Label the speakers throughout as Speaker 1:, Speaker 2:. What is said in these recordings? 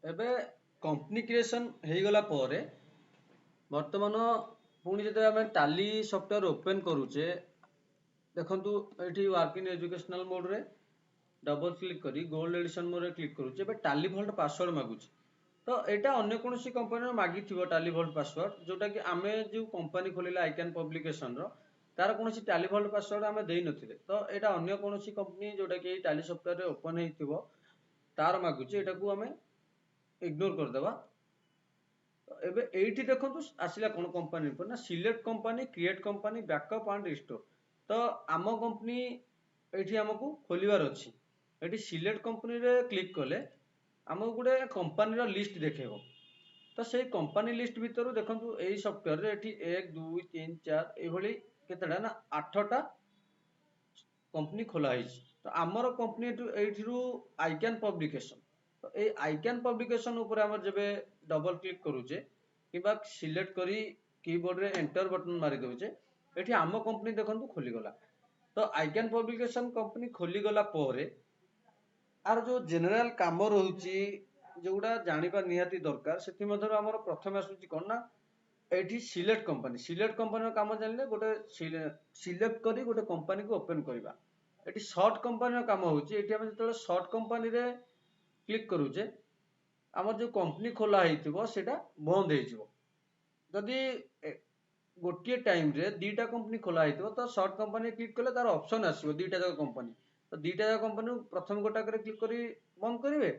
Speaker 1: ଏବେ company creation हो गला परे वर्तमान पुणी जो आम टाली सॉफ्टवेयर ओपन करूचे देखंतु एठी वर्क इन एजुकेशनल मोड रे डबल क्लिक करी गोल्ड एडिशन मोड रे क्लिक करूचे बे टाली वोल्ट पासवर्ड मागुची तो एटा अन्य कोनोसी कंपनी मागी थिबो टाली वोल्ट पासवर्ड जोटा कि आमे जो कंपनी खोलिला आइकन पब्लिकेशन रो तार कोनोसी टाली वोल्ट पासवर्ड आमे देई नथिले तो एटा अन्य कोनोसी कंपनी जोटा कि टाली सॉफ्टवेयर रे ओपन हेतिबो तार मागुची एटा को आमे इग्नोर कर देबा एबे एठी देखंतु आसिला कोन कंपनी पर ना select company create company backup and restore तो आम कंपनी एठी हमकु खोलिवार अछि एठी सिलेक्ट कंपनी रे क्लिक कले हमकु गुडे कंपनी रो लिस्ट देखेबो तो सेही कंपनी लिस्ट भितरु देखंतु एही सॉफ्टवेयर रे एठी 1 2 3 4 ए भली केतेडा ना 8टा कंपनी खोला हिच तो आमर कंपनी एठिरु आइकन पब्लिकेशन तो ए आइकन पब्लिकेशन ऊपर हमर जबे डबल क्लिक करूचे किबा सिलेक्ट करी कीबोर्ड रे एंटर बटन मारी दोचे एठी आम कंपनी देखंतु खोली गला तो आइकन पब्लिकेशन कंपनी खोली गला परे आर जो जनरल काम रहउची जोडा जानिबा निहाती दरकार सेति मधर हमर प्रथम आसुची कोन ना एठी सिलेक्ट कंपनी रो काम जानले गोटे सिलेक्ट करी गोटे कंपनी को ओपन करबा एठी शॉर्ट कंपनी रो काम होउची एठी हम जतले शॉर्ट कंपनी रे क्लिक करूचे आमर जो कंपनी खोला हेतिबो सेटा बंद हे जिवो जदी गोटिए टाइम रे दीटा कंपनी खोला हेतिबो तो शॉर्ट कंपनी क्लिक कले तार ऑप्शन आसीबो दीटा जक कंपनी तो दीटा जक कंपनी प्रथम गोटा करे क्लिक करी बंद करिवे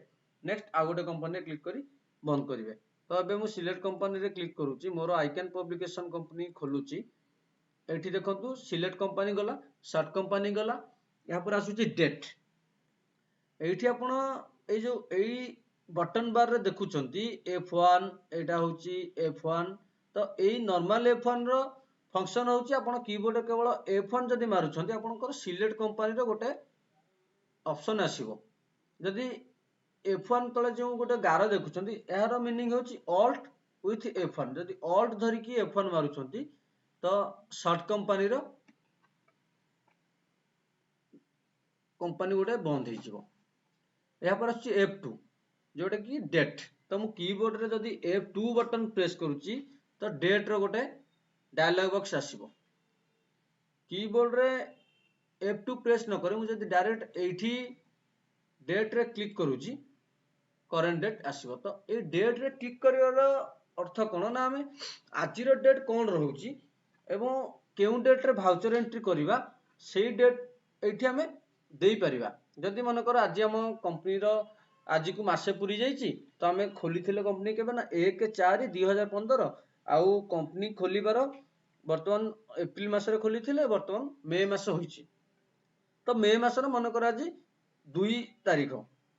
Speaker 1: नेक्स्ट आ गोटे कंपनी रे क्लिक करी बंद करिवे तो अबे मु सिलेक्ट कंपनी रे क्लिक करूची मोर आइकन पब्लिकेशन कंपनी खोलुची एठी देखंतु सिलेक्ट कंपनी गला शॉर्ट कंपनी गला या पर आसुची डेट एठी आपण ए जो एई बटन बार रे देखुचंती F1 एटा होची F1 तो एई नॉर्मल F1 रो फंक्शन होची आपण कीबोर्ड केवल F1 जदी मारुचंती आपनकर सिलेक्ट कंपनी रो गोटे ऑप्शन आसीबो जदी F1 तळे जो गोटे गार देखुचंती एहार मीनिंग होची ऑल्ट विथ F1 जदी ऑल्ट धरि की F1 मारुचंती तो शॉर्ट कंपनी रो कंपनी गोटे बंद हे जिवो या पर आछि F2 जोटा कि डेट तो मु कीबोर्ड रे जदी F2 बटन प्रेस करूची तो डेट रो गोटे डायलॉग बॉक्स आसीबो कीबोर्ड रे F2 प्रेस न करे मु जदी डायरेक्ट एठी डेट रे क्लिक करूची करंट डेट आसीबो तो ए डेट रे क्लिक करिवार अर्थ कोन ना हमें आज रो डेट कोन रहउची एवं केउ डेट रे भाउचर एंट्री करिवा सेही डेट एठी हमें देई परिबा जदी मन कर आज हम कंपनी रो आज को मासे पूरी जाइची तो हमें खोली थिले कंपनी केबे ना 1/4/2015 आउ कंपनी खोलिबार वर्तमान एप्रिल मास रे खोली थिले वर्तमान मे मास होईची तो मे मास रे मन कर आज 2 तारिख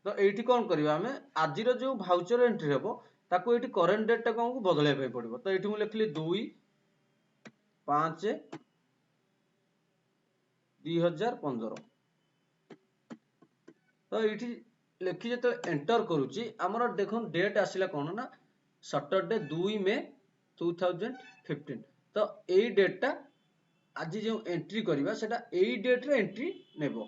Speaker 1: तो एठी कोन करबा हमें आज रो जो भाउचर एंट्री हेबो ताको एठी करंट डेट टा को बदले पे पड़िबो तो एठी मु लिखली 2/5/2015 तो ये लिखी जो एंटर करुच्ची आमर देख डेट आसला कौन ना सैटरडे 2 मे 2015 तो यही डेटा आज जो एंट्री करवा सेटा यही डेट रे एंट्री नेबो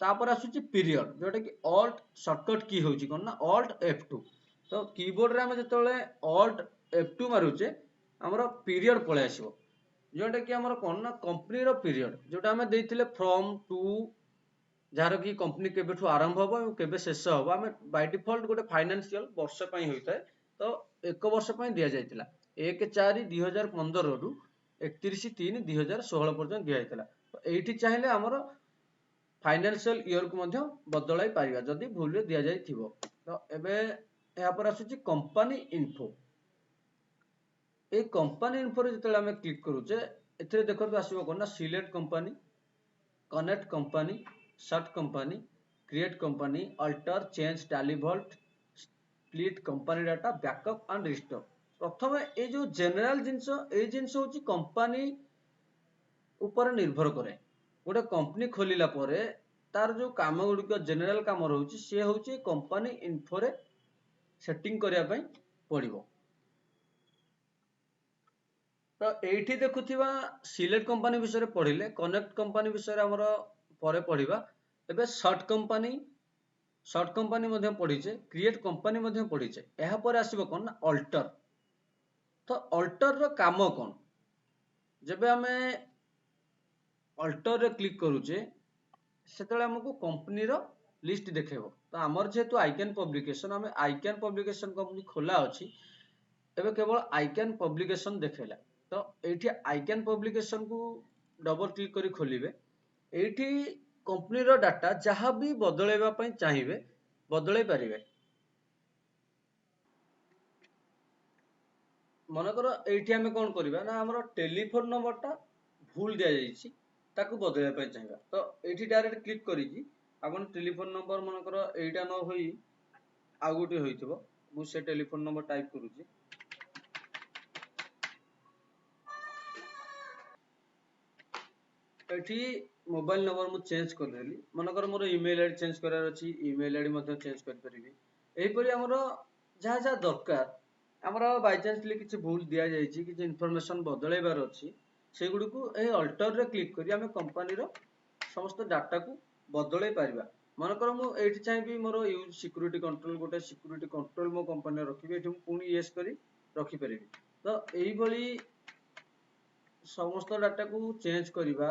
Speaker 1: तापर आसुची पीरियड जोटा कि ऑल्ट शॉर्टकट की होची कोन ना ऑल्ट F2 तो कीबोर्ड रे हम जतले ऑल्ट F2 मारुचे हमर पीरियड पळे आसीबो जोटा कि हमर कोन ना कंपनी रो पीरियड जोटा हम देइथिले फ्रॉम टू जार कि कंपनी केबेठु आरंभ होबो और केबे शेष होबो हमें बाय डिफॉल्ट गोटे फाइनेंशियल वर्ष पई होइताय तो एक वर्ष पई दिया जायतिला 1/4/2015 रु 31/3/2016 पर्यंत दिया जायतिला तो एठी चाहिले हमर फाइनेंशियल ईयर को मध्य बदलाई पारिबा जदी भूल रे दिया जाय थिबो तो एबे या पर आसुची कंपनी इन्फो ए कंपनी इन्फो रे जतले हम क्लिक करूचे एथिरे देखतो आसीबो कोन ना select company connect company shut company create company alter change Tally vault split company data backup and restore प्रथम ए जो जनरल जिंस होची कंपनी ऊपर निर्भर करे गोटे कंपनी खोलिला परे तार जो काम गुड़िक जनरल काम रहउची से होची कंपनी इन्फो रे सेटिंग करिया पई पड़िबो तो एठी देखुथिबा सिलेक्ट कंपनी विषय रे पढिले कनेक्ट कंपनी विषय रे हमर परे पढिबा एबे शॉर्ट कंपनी सर्ट कंपानी मध्य पढ़ीचे, क्रिएट कंपानी मध्य पढ़ीचे। यहाँ पर आसीबो कोन ना अल्टर। तो अल्टर रो काम कोन, जबे हमें अल्टर रे क्लिक करूचे सेतले हमको कंपनी रो लिस्ट देखेबो। तो हमर जेतु आइकन पब्लिकेशन, हमें आइकन पब्लिकेशन कंपनी खोला अछि, एबे केवल आइकन पब्लिकेशन देखेला। तो एठी आइकन पब्लिकेशन को डबल क्लिक करी खोलिबे। एठी कंपनी रो डाटा जहां भी बदलेबा पई चाहिबे बदलै पारिबे। मन कर एठी हमें कोन करिबा ना, हमर टेलीफोन नंबर टा भूल दिया जाइछि, ताकू बदलै पई चाहिबा। तो एठी डायरेक्ट क्लिक करिकि आपन टेलीफोन नंबर मन कर एटा न होई आ गुटी होइथिबो, मु से टेलीफोन नंबर टाइप करूछि। एठी मोबाइल नंबर मु चेंज कर देली। मन कर मोर ईमेल आईडी चेंज करार अछि, ईमेल आईडी मते चेंज कर परिबी। एही परि हमर जहा जहा दरकार, हमर बाय चांसली किछि भूल दिया जाइछि, किछि इन्फॉर्मेशन बदलैबार अछि, सेगुडी को ए अल्टर रे क्लिक करी हमें कंपनी रो समस्त डाटा को बदलै पारिबा। मन कर मु एठी चाहिबी मोर यूज सिक्यूरिटी कंट्रोल, गोटे सिक्यूरिटी कंट्रोल मो कंपनी रखिबी, एठी मु पुनी यस करी रखि परिबी। तो एही भली समस्त डाटा को चेंज करिबा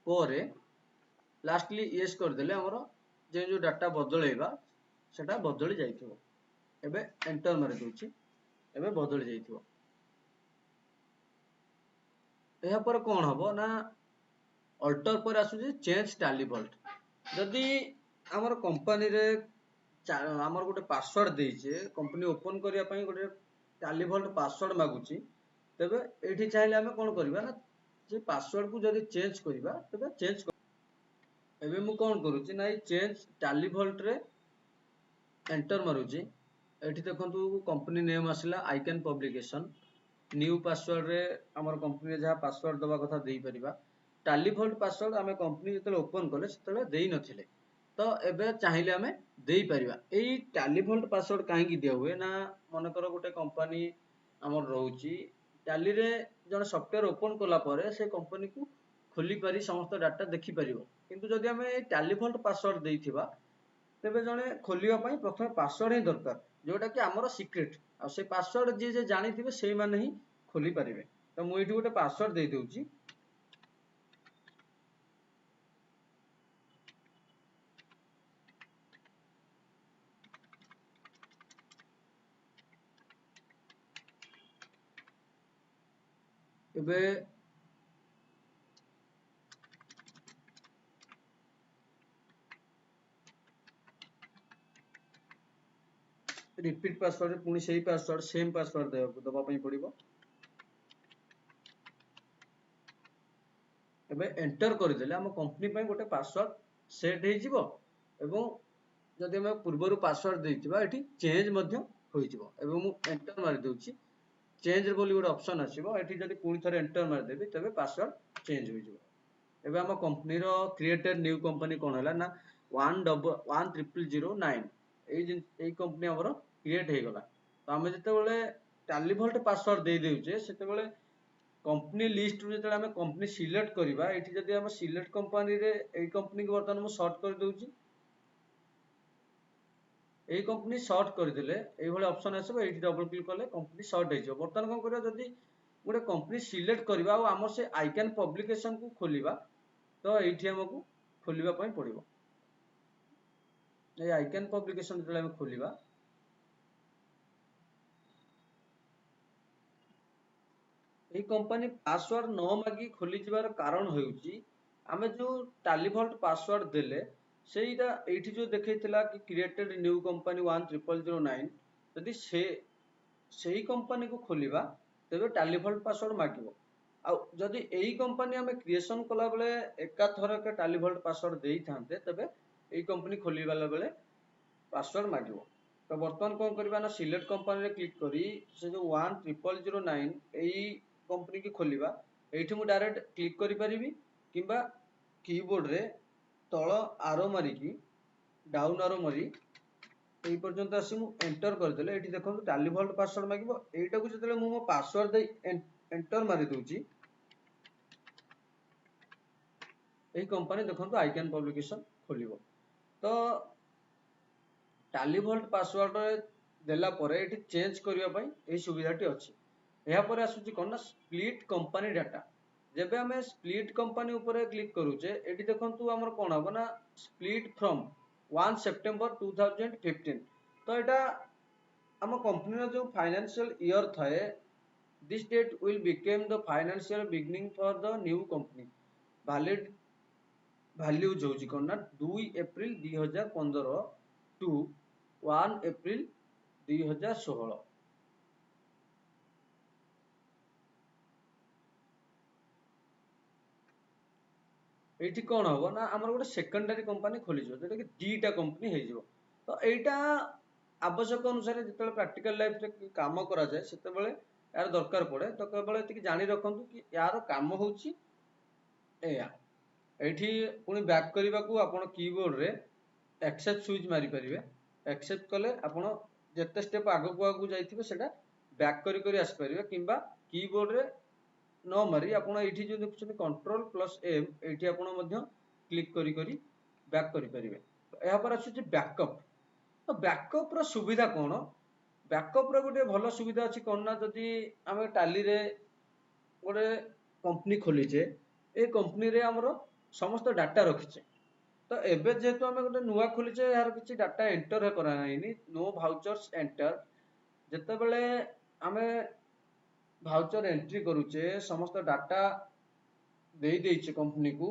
Speaker 1: ପରେ लास्टली यस करदेले हमर जे जो डाटा बदलैबा सेटा बदली जाइथिबो। एबे एंटर मारि दोछि, एबे बदली जाइथिबो। एहा पर कोन हबो ना, अल्टर पर आसुछि चेंज टाली वॉल्ट। जदि हमर कंपनी रे हमर गोटे पासवर्ड देइछे, कंपनी ओपन करिया पई गोटे टाली वॉल्ट पासवर्ड मागुछि, तबे एठी चाहिले हमें कोन करिबा ना, जे पासवर्ड को जदि चेंज करिबा तबे चेंज। एबे मु कोन करूछि ना, चेंज टाली वॉल्ट रे एंटर मारुछि। एठी देखंतु कंपनी नेम आसिला आइकन पब्लिकेशन। न्यू पासवर्ड रे हमर कंपनी जहा पासवर्ड दबा कथा देई परिबा। टाली वॉल्ट पासवर्ड हमें कंपनी जतले ओपन करले सेतले देई नथिले, तो एबे चाहिले हमें देई परिबा। एई टाली वॉल्ट पासवर्ड काहे की दिया हुए ना, मन कर गोटे कंपनी हमर रहउछि, टाली रे जने सॉफ्टवेयर ओपन कला परे से कंपनी को खोली पारी समस्त डाटा देखि परिबो। किंतु जदि हमें टाली वॉल्ट पासवर्ड देइथिबा, तेबे जने खोलिबा पई प्रथमे पासवर्ड ही दरकार, जोटा कि हमर सीक्रेट। आ से पासवर्ड जे जे जानिथिबे सेई माने ही खोली पारिबे। तो मु एठी गोटे पासवर्ड देइ दोछि। एबे रिपीट पासवर्ड पुणी सेही पासवर्ड सेम पासवर्ड दबा पई पड़िबो। एबे एंटर करदेले हम कंपनी पई गोटे पासवर्ड सेट हेइ जिवो, एवं जदि हम पूर्वरु पासवर्ड देइथिबा एठी चेंज मध्य होई जिवो। एबे मु एंटर मारि दोछि, चेंज बोली गोटे ऑप्शन आसीबो। एठी जदि पुणी थरे एंटर मारि देबी तबे पासवर्ड चेंज होई जिवो। एबे हम कंपनी रो क्रिएटेड न्यू कंपनी कोन हला ना 10009। एई कंपनी हमर क्रिएट हे गला। तो हम जते बेले टाली वॉल्ट पासवर्ड दे देउचे, सेते बेले कंपनी लिस्ट रू जते हमें कंपनी सिलेक्ट करिबा, एठी जदि हम सिलेक्ट कंपनी रे एई कंपनी को वर्तमान मु सर्च कर दोछि। एई कंपनी सर्च कर देले एई भले ऑप्शन आसीबो, एठी डबल क्लिक करले कंपनी सर्च हे जिवो। वर्तमान कोन करिया, जदि गोटे कंपनी सिलेक्ट करिबा आ हमर से आइकन पब्लिकेशन को खोलिबा, तो एठी हमकु खोलिबा पई पड़िबो। ए आइकन पब्लिकेशन जते हम खोलिबा, एई कंपनी पासवर्ड न मागी खोली जिबार कारण हेउची, आमे जो टाली वॉल्ट पासवर्ड देले सेईटा एठी जो देखैतिला कि क्रिएटेड न्यू कंपनी 10009, जदि सेही कंपनी को खोलिबा तेबे टाली वॉल्ट पासवर्ड मागिबो। आ जदि एई कंपनी हमें क्रिएशन कला बेले एका थरके टाली वॉल्ट पासवर्ड देई थांते, तबे एई कंपनी खोलिबाला बेले पासवर्ड मागिबो। तो वर्तमान कोन करबा ना, सिलेक्ट कंपनी रे क्लिक करी से जो 10009 एई कंपनी की खोलिबा। एठी मु डायरेक्ट क्लिक करि परिबी, किंबा कीबोर्ड रे तळ आरो मारी की डाउन आरो मारी एई पर्यंत आसी मु एंटर कर देले, एठी देखंतु टाली वॉल्ट पासवर्ड मागिबो। एइटा को जतले मु मो पासवर्ड दे एंटर मारी दोछि, एई कंपनी देखंतु आइकन पब्लिकेशन खोलिबो। तो टाली भोल्ट पासवर्ड देला परे एठी चेंज करिया पई एही सुविधाटी अछि। एहा परे आसुची कोन ना स्प्लिट कंपनी डाटा। जेबे हमें स्प्लिट कंपनी ऊपर क्लिक करूचे एठी देखंतु हमर कोन हबो ना स्प्लिट फ्रॉम 1 सेप्टेम्बर 2015। तो एटा हम कंपनी जो फाइनेंशियल ईयर थाए this date will become the financial beginning for the new company valid values होची कोन ना 2 एप्रिल 2015 टू 1 एप्रिल 2016। एठी कोन हबो ना हमर गोटे सेकेंडरी कंपनी खोली जो जेटा कि दीटा कंपनी हे जिवो। तो एटा आवश्यक अनुसार जेतेबेले प्रैक्टिकल लाइफ रे काम करा जाय सेतेबेले यार दरकार पड़े। तो केवल एतिक जानि रखंतु कि यार काम होची एया। एठी पुनी बैक करबा को आपण कीबोर्ड रे एक्सेप्ट स्विच मारी परिबे। एक्सेप्ट कले आपण जेते स्टेप आगो को आगो जाइथिबे सेटा बैक करी करी आस परिबे किंबा कीबोर्ड रे न मारी आपण एठी जो देखुछन कंट्रोल प्लस एम एठी आपण मध्य क्लिक करी करी बैक करी परिबे। एहा पर आछी बैकअप। तो बैकअप रो सुविधा कोन? बैकअप रो गोटे भलो सुविधा अछि कोन ना जदी हमें टाली रे गोटे कंपनी खोलीचे ए कंपनी रे हमरो समस्त डाटा रखिचे। तो एबे जेहेतु हमें गोटे नुआ खोलीचे यार किछि डाटा एंटर करा नाइनी नो भाउचर्स एंटर। जेतेबेले हमें भाउचर एंट्री करूचे समस्त डाटा देई देइचे कंपनी को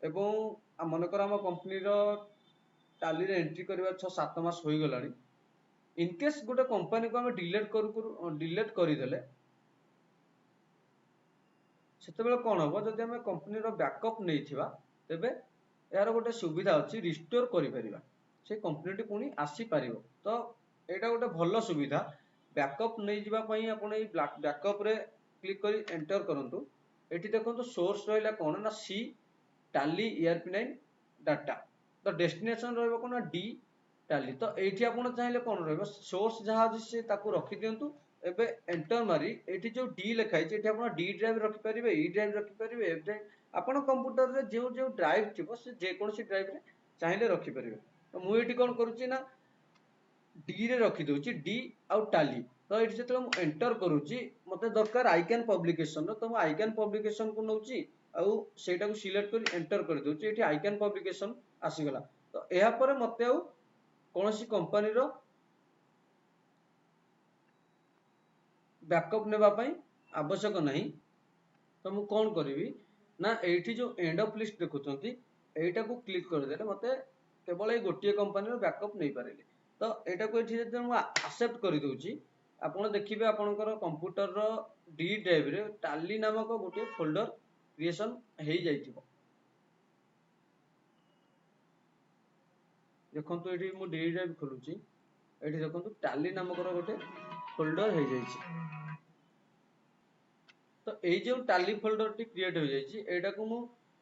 Speaker 1: एवं मनकर हम कंपनी रो टाली रे एंट्री करबा 6-7 मास होई गलानी। इन केस गोटे कंपनी को हमें डिलीट करी देले सेतेबेले कोन हबो जदि हमें कंपनी रो बैकअप नैथिबा तेबे यार गोटे सुविधा अछि रिस्टोर करि परिबा से कंपनी टी पुनी आसी परिबो। तो एटा गोटे भलो सुविधा बैकअप नै जिबा पई आपण ए बैकअप रे क्लिक करी एंटर करंतु। एठी देखंतु सोर्स रहला कोन ना सी टाली ERP9 डाटा। तो डेस्टिनेशन रहबो कोन डी टाली। तो एठी आपण चाहिले कोन रहबो सोर्स जहा अछि से ताकू रखि दियंतु। एबे एंटर मारी एठी जो डी लिखाइ छै एठी आपण डी ड्राइव रखि परिबे ई ड्राइव रखि परिबे एफ ड्राइव आपण कंप्यूटर रे जो जो ड्राइव थिबो से जे कोनसी ड्राइव रे चाहिले रखि परिबे। तो मु एठी कोन करूची ना डी रे रखि दोची डी आउ टाली। तो एठी जेतले मु एंटर करूची मते दरकार आइकन पब्लिकेशन रो। तो मु आइकन पब्लिकेशन को नउची आउ सेटा को सिलेक्ट करी एंटर कर दोची एठी आइकन पब्लिकेशन आसी गला। तो एहा पर मते आउ कोनसी कंपनी रो बैकअप नेबा पई आवश्यक नहीं। तो मु कोन करिवि ना एठी जो एंड ऑफ लिस्ट देखुचंती एटा को क्लिक कर देले मते केवल ए गोटिए कंपनी रो बैकअप नै पारेले। तो एटा को एठी जदि मु एक्सेप्ट करि दोची आपण देखिबे आपनकर कंप्यूटर रो डी ड्राइव रे टाली नामक गोटे फोल्डर क्रिएशन हेई जाइथिबो। देखंतु एठी मु डी ड्राइव खोलुची एठी देखंतु टाली नामक गोटे फोल्डर हेई जाइछि। तो एई जो टाली फोल्डर टी क्रिएट हो जाइछि एटा को मु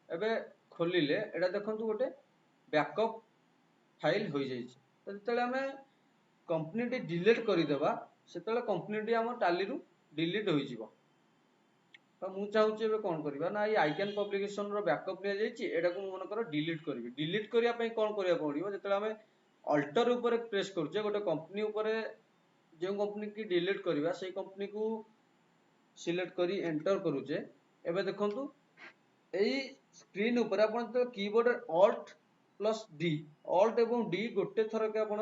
Speaker 1: एबे खोलिले एटा देखंतु गोटे बैकअप फाइल हो जाइछि। तो जतले हमें कंपनी टी डिलीट करि देबा सेतले कंपनी टी हम टाली रु डिलीट होई जिवो। तो मु चाहूची एबे कोन करबा ना ई आइकन पब्लिकेशन रो बैकअप ले जाइछि एटा को मु मन कर डिलीट करबी। डिलीट करिया पई कोन करिया पड़िबो जतले हमें अल्टर ऊपर प्रेस करछे गोटे कंपनी ऊपर जे कंपनी की डिलीट करबा सेई कंपनी को सिलेक्ट करी एंटर करूचे एबे देखंतु एई स्क्रीन ऊपर आपण तो keyboard alt plus D alt एवं डी गोटे थर के आपण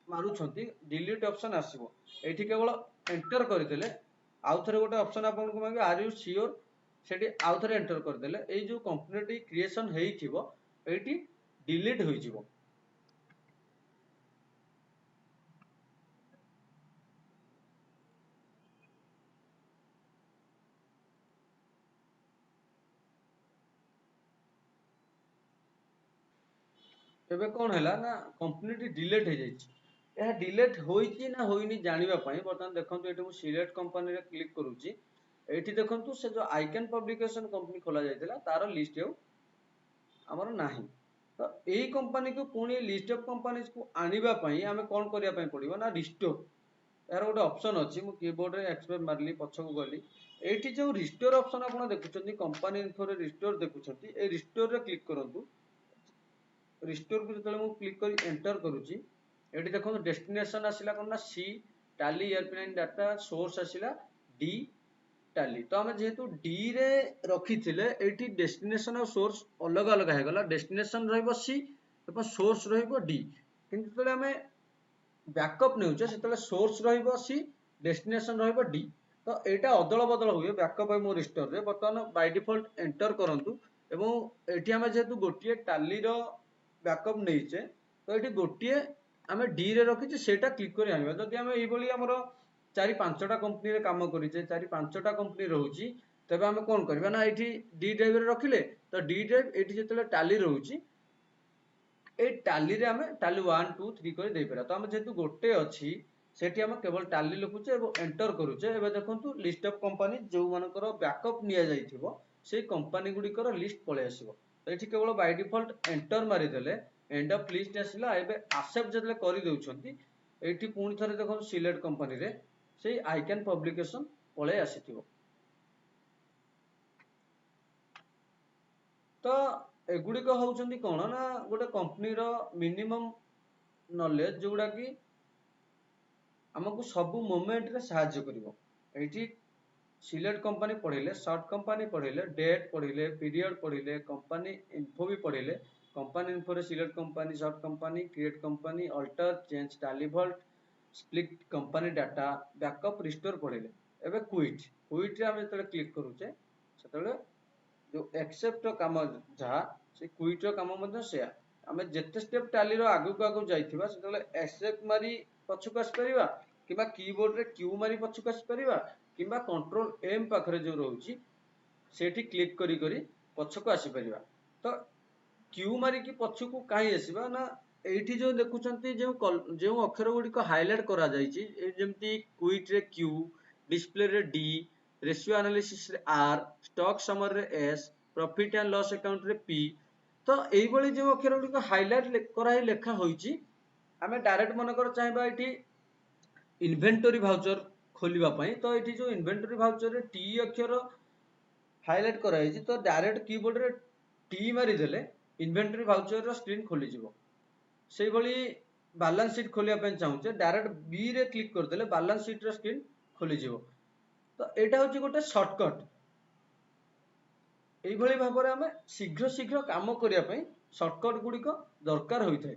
Speaker 1: मारुछंती डिलीट ऑप्शन आसीबो। एठी केवल एंटर करिदेले आउ थरे गोटे ऑप्शन आपण को मागे आर यू श्योर सेठी आउ थरे एंटर करदेले एई जो कंपनी टी क्रिएशन हेइथिबो एठी डिलीट होई जिवो। एबे कोन हैला ना कंपनी टी डिलीट हे जाइछि। एहा डिलीट होइछि ना होइनी जानिबा पई बर्तमान देखंतु एठी मु सिलेक्ट कंपनी रे क्लिक करूची एठी देखंतु से जो आइकन पब्लिकेशन कंपनी खोला जायतिला तार लिस्ट हेउ हमर नाही। तो एई कंपनी को पुणी लिस्ट ऑफ कंपनीज को आनिबा पई हमें कोन करिया पई पड़िबो ना रिस्टोर यार गोटे ऑप्शन अछि मु कीबोर्ड रे एक्सपेक्ट मारली पछ को गली एठी जो रिस्टोर ऑप्शन आपण देखुचंती कंपनी इन्फो रे रिस्टोर देखुचंती ए रिस्टोर रे क्लिक करंतु। रिस्टोर को जतले मु क्लिक करी एंटर करूची एटी देखो डेस्टिनेशन आसिला कौन ना सी टाली एयरप्लेन डाटा सोर्स आसिला डी टाली तो आम जेहेतु डी रे रखी एटी डेस्टिनेशन और सोर्स अलग अलग हो गला डेस्टिनेशन रहिबो सी एवं सोर्स रहिबो डी किंतु आम बैकअप नेउचे से सोर्स रहिबो सी डेस्टिनेशन रहिबो डी तो एटा अदल बदल हुए बैकअप मो रिस्टोर रे बर्तमान बाय डिफॉल्ट एंटर करंतु एवं एटी आम जेहेतु गोटे टाली रो बैकअप नहींचे तो ये गोटे आम डी रे रखीचे सेटा क्लिक कर आनिबा जदि आम एई भली हमर 4-5टा कंपनी रे काम करिचे 4-5टा कंपनी रहउची तबे आम कोन करबा ना एठी डी ड्राइव रे रखिले तो डी ड्राइव एठी जेतले टाली रहउची ए टाली रे आम टाली 1 2 3 कर दे पारा तो आम जेतु गोटे अछि सेठी आम केवल टाली लिखुचे एवं एंटर करूचे एबे देखंतु लिस्ट ऑफ कंपनी जो मानकर बैकअप निया जाइथिबो से कंपनी गुडी कर लिस्ट पळे आसीबो तो एठी केवल बाय डिफॉल्ट एंटर मारि देले एंड ऑफ लिस्ट आसिला एबे एक्सेप्ट जतले करि देउछंती एठी पुणी थरे देखो सिलेक्ट कंपनी रे से आइकन पब्लिकेशन पळे आसीथिबो तो एगुड़िक होउछंती कोन ना गोटे कंपनी रो मिनिमम नॉलेज जोड़ा कि हमको सब मोमेंट रे सहायता करिवो एठी सिलेक्ट कंपनी पढ़िले शॉर्ट कंपनी पढ़िले डेट पढ़िले पीरियड पढ़िले कंपनी इन्फो भी पढ़िले कंपनी इन्फो रे select company shut company create company alter change Tally vault split company data backup restore पढ़िले एबे क्विट रे हम जतले क्लिक करूचे सेतले जो एक्सेप्ट काम जहा से क्विट रो काम मध्ये सेया आमे जेते स्टेप टाली रो आगु को आगु जाइथिबा सेतले एक्सेप्ट मारी पछुक आस परिबा किबा कीबोर्ड रे क्यू मारी पछुक आस परिबा किबा कंट्रोल एम पाखरे जो रहउची सेठी क्लिक करी करी पछुक आसी परिबा तो क्यू मारी की पछुक काई आसीबा ना एठी जो देखुचंती जो अक्षर गुडी को हाइलाइट करा जाईची जेमती क्विट रे क्यू डिस्प्ले रे डी रेशियो एनालिसिस रे आर स्टॉक समर रे S profit and loss account रे पी तो एई बळी जो अक्षर गुडी को हाइलाइट करा लेखा होईची आमे डायरेक्ट मन कर चाहबा एठी इन्वेंटरी भाउचर खोलिबा पई तो एठी जो इन्वेंटरी भाउचर रे टी अक्षर हाइलाइट करा है तो डायरेक्ट कीबोर्ड रे टी मारी देले इन्वेंटरी भाउचर रो स्क्रीन खोली जिवो सेई भली बैलेंस शीट खोलिया पई चाहुचे डायरेक्ट बी रे क्लिक कर देले बैलेंस शीट रो स्क्रीन खोली जिवो तो एटा होची गोटे शॉर्टकट एई भली भाबरे हमें शीघ्र शीघ्र काम करिया पई शॉर्टकट गुडी को दरकार होई थाए।